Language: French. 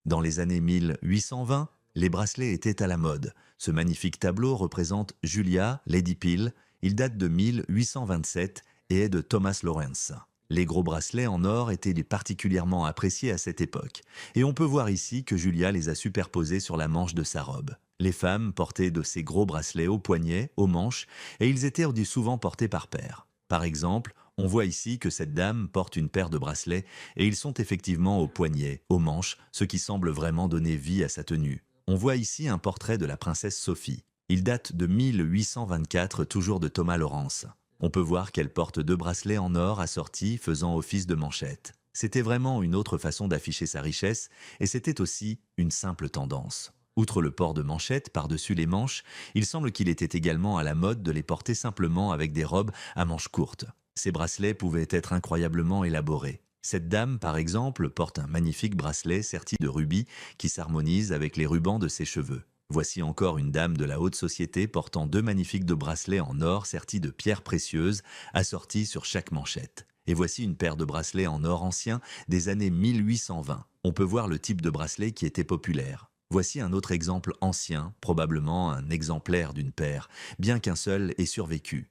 Dans les années 1820, les bracelets étaient à la mode. Ce magnifique tableau représente Julia, Lady Peel. Il date de 1827 et est de Thomas Lawrence. Les gros bracelets en or étaient particulièrement appréciés à cette époque. Et on peut voir ici que Julia les a superposés sur la manche de sa robe. Les femmes portaient de ces gros bracelets aux poignets, aux manches, et ils étaient souvent portés par paires. Par exemple, on voit ici que cette dame porte une paire de bracelets et ils sont effectivement aux poignets, aux manches, ce qui semble vraiment donner vie à sa tenue. On voit ici un portrait de la princesse Sophie. Il date de 1824, toujours de Thomas Lawrence. On peut voir qu'elle porte deux bracelets en or assortis faisant office de manchette. C'était vraiment une autre façon d'afficher sa richesse et c'était aussi une simple tendance. Outre le port de manchettes par-dessus les manches, il semble qu'il était également à la mode de les porter simplement avec des robes à manches courtes. Ces bracelets pouvaient être incroyablement élaborés. Cette dame, par exemple, porte un magnifique bracelet serti de rubis qui s'harmonise avec les rubans de ses cheveux. Voici encore une dame de la haute société portant deux magnifiques bracelets en or sertis de pierres précieuses assortis sur chaque manchette. Et voici une paire de bracelets en or ancien des années 1820. On peut voir le type de bracelet qui était populaire. Voici un autre exemple ancien, probablement un exemplaire d'une paire, bien qu'un seul ait survécu.